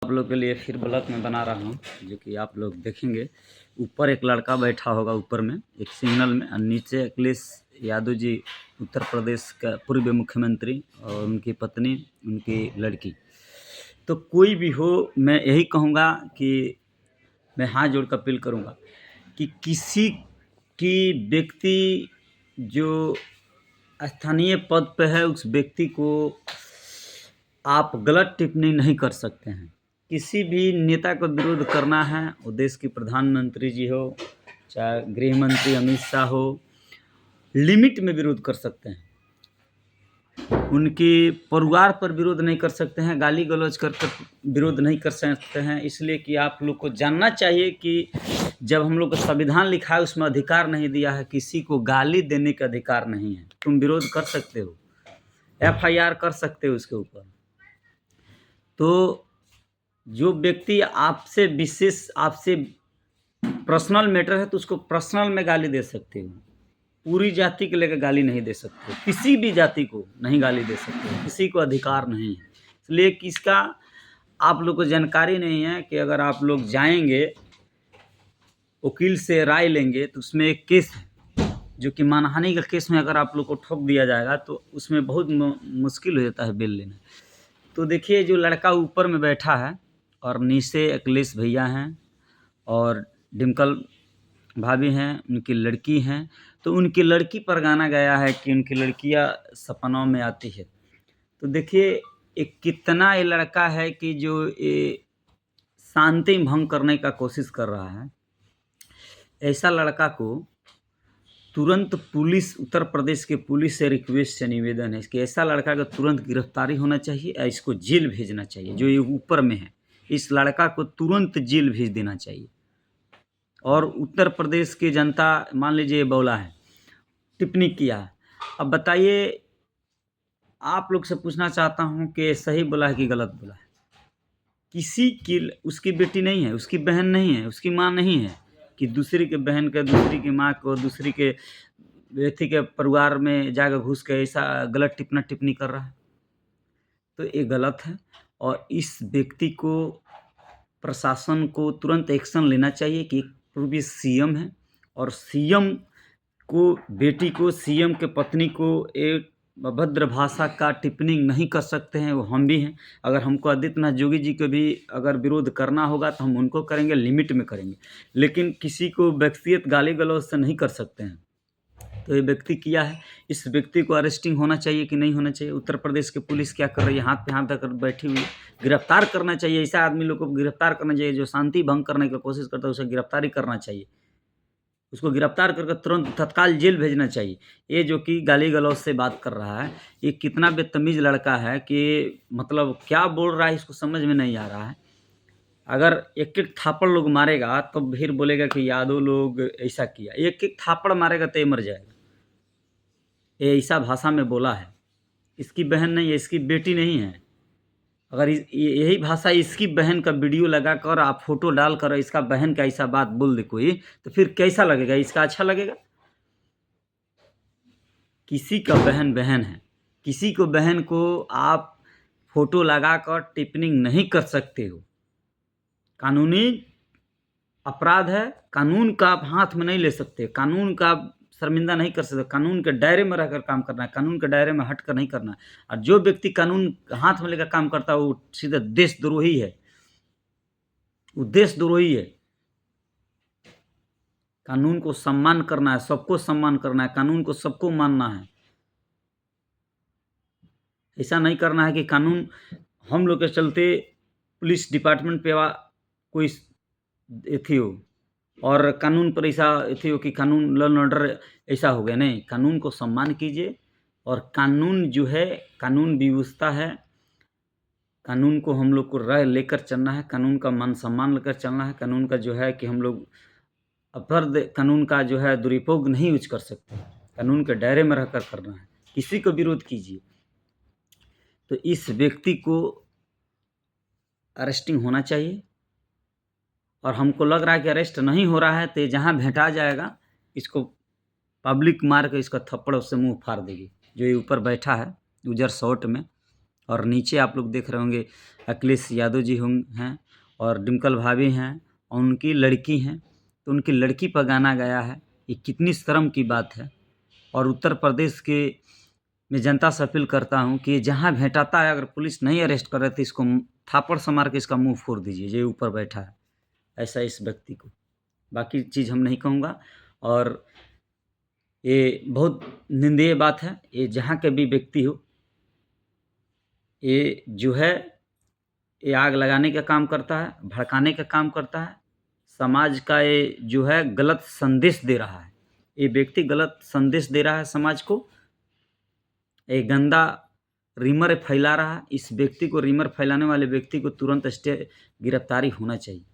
आप लोग के लिए फिर ब्लॉग में बना रहा हूँ, जो कि आप लोग देखेंगे। ऊपर एक लड़का बैठा होगा, ऊपर में एक सिग्नल में, और नीचे अखिलेश यादव जी, उत्तर प्रदेश का पूर्व मुख्यमंत्री, और उनकी पत्नी, उनकी लड़की। तो कोई भी हो, मैं यही कहूँगा कि मैं हाथ जोड़ कर अपील करूँगा कि किसी की व्यक्ति जो स्थानीय पद पे है, उस व्यक्ति को आप गलत टिप्पणी नहीं कर सकते हैं। किसी भी नेता को विरोध करना है, वो देश के प्रधानमंत्री जी हो, चाहे गृह मंत्री अमित शाह हो, लिमिट में विरोध कर सकते हैं। उनके परिवार पर विरोध नहीं कर सकते हैं, गाली गलौज कर विरोध नहीं कर सकते हैं। इसलिए कि आप लोग को जानना चाहिए कि जब हम लोग का संविधान लिखा है, उसमें अधिकार नहीं दिया है, किसी को गाली देने का अधिकार नहीं है। तुम विरोध कर सकते हो, FIR कर सकते हो उसके ऊपर। तो जो व्यक्ति आपसे विशेष, आपसे पर्सनल मैटर है, तो उसको पर्सनल में गाली दे सकते हो। पूरी जाति के लेकर गाली नहीं दे सकते, किसी भी जाति को नहीं गाली दे सकते, किसी को अधिकार नहीं है। इसलिए कि इसका आप लोग को जानकारी नहीं है कि अगर आप लोग जाएंगे वकील से राय लेंगे, तो उसमें एक केस है जो कि मानहानि का केस में अगर आप लोग को ठोक दिया जाएगा, तो उसमें बहुत मुश्किल हो जाता है बेल लेना। तो देखिए, जो लड़का ऊपर में बैठा है और नीचे अखिलेश भैया हैं और डिम्पल भाभी हैं, उनकी लड़की हैं। तो उनकी लड़की पर गाना गाया है कि उनकी लड़कियां सपनों में आती है। तो देखिए, एक कितना ये लड़का है कि जो ये शांति भंग करने का कोशिश कर रहा है। ऐसा लड़का को तुरंत पुलिस, उत्तर प्रदेश के पुलिस से रिक्वेस्ट से निवेदन है कि ऐसा लड़का का तुरंत गिरफ्तारी होना चाहिए या इसको जेल भेजना चाहिए। जो ये ऊपर में है, इस लड़का को तुरंत जेल भेज देना चाहिए। और उत्तर प्रदेश की जनता, मान लीजिए बोला है, टिप्पणी किया है, अब बताइए, आप लोग से पूछना चाहता हूँ कि सही बोला है कि गलत बोला है। किसी की, उसकी बेटी नहीं है, उसकी बहन नहीं है, उसकी माँ नहीं है कि दूसरी के बहन का, दूसरी की माँ को, दूसरी के व्यक्ति के परिवार में जाकर घुस के ऐसा गलत टिप्पणी कर रहा है। तो ये गलत है और इस व्यक्ति को, प्रशासन को तुरंत एक्शन लेना चाहिए कि पूर्व CM है और CM को, बेटी को, CM के पत्नी को एक अभद्र भाषा का टिप्पणी नहीं कर सकते हैं। वो हम भी हैं। अगर हमको आदित्यनाथ जोगी जी को भी अगर विरोध करना होगा तो हम उनको करेंगे, लिमिट में करेंगे, लेकिन किसी को व्यक्तिगत गाली गलौज से नहीं कर सकते हैं। तो ये व्यक्ति किया है, इस व्यक्ति को अरेस्टिंग होना चाहिए कि नहीं होना चाहिए? उत्तर प्रदेश की पुलिस क्या कर रही है? हाथ पे हाथ रखकर बैठी हुई है। गिरफ्तार करना चाहिए, ऐसा आदमी लोग को गिरफ्तार करना चाहिए। जो शांति भंग करने की कोशिश करता है, उसे गिरफ्तारी करना चाहिए। उसको गिरफ्तार करके तुरंत तत्काल जेल भेजना चाहिए। ये जो कि गाली गलौज से बात कर रहा है, ये कितना बदतमीज लड़का है कि मतलब क्या बोल रहा है, इसको समझ में नहीं आ रहा है। अगर एक एक थापड़ लोग मारेगा तो फिर बोलेगा कि यादव लोग ऐसा किया। एक एक थापड़ मारेगा तो ये मर जाएगा। ये ऐसा भाषा में बोला है। इसकी बहन नहीं है, इसकी बेटी नहीं है। अगर यही भाषा इसकी बहन का वीडियो लगाकर, आप फोटो डालकर इसका बहन का ऐसा बात बोल दे कोई, तो फिर कैसा लगेगा? इसका अच्छा लगेगा? किसी का बहन बहन है, किसी को, बहन को आप फोटो लगाकर टिप्पणी नहीं कर सकते हो। कानूनी अपराध है, कानून का आप हाथ में नहीं ले सकते, कानून का शर्मिंदा नहीं कर सकते। कानून के दायरे में रहकर काम करना है, कानून के दायरे में हटकर नहीं करना है। और जो व्यक्ति कानून हाथ में लेकर काम करता है, वो सीधा देशद्रोही है, वो देशद्रोही है। कानून को सम्मान करना है, सबको सम्मान करना है, कानून को सबको मानना है। ऐसा नहीं करना है कि कानून हम लोग के चलते पुलिस डिपार्टमेंट पे कोई थी हो और कानून पर ऐसा थी हो कि कानून, लॉ एंड ऑर्डर ऐसा हो गया। नहीं, कानून को सम्मान कीजिए। और कानून जो है, कानून व्यवस्था है, कानून को हम लोग को राय लेकर चलना है, कानून का मान सम्मान लेकर चलना है। कानून का जो है कि हम लोग कानून का जो है दुरुपयोग नहीं यूज कर सकते, कानून के दायरे में रहकर करना है। किसी को विरोध कीजिए। तो इस व्यक्ति को अरेस्टिंग होना चाहिए और हमको लग रहा है कि अरेस्ट नहीं हो रहा है, तो जहाँ भेंटा जाएगा, इसको पब्लिक मार के इसका थप्पड़ उससे मुंह फाड़ देगी। जो ये ऊपर बैठा है उजर शर्ट में, और नीचे आप लोग देख रहे होंगे अखिलेश यादव जी हैं और डिम्पल भाभी हैं और उनकी लड़की हैं, तो उनकी लड़की पर गाना गाया है। ये कितनी शर्म की बात है। और उत्तर प्रदेश के मैं जनता से अपील करता हूँ कि जहाँ भेंटाता है, अगर पुलिस नहीं अरेस्ट कर रही तो इसको थापड़ से मार के इसका मुंह फोड़ दीजिए, ये ऊपर बैठा है ऐसा इस व्यक्ति को। बाकी चीज़ हम नहीं कहूँगा। और ये बहुत निंदनीय बात है। ये जहाँ के भी व्यक्ति हो, ये जो है ये आग लगाने का काम करता है, भड़काने का काम करता है, समाज का ये जो है गलत संदेश दे रहा है। ये व्यक्ति गलत संदेश दे रहा है समाज को, एक गंदा रीमर फैला रहा है। इस व्यक्ति को, रीमर फैलाने वाले व्यक्ति को तुरंत गिरफ्तारी होना चाहिए।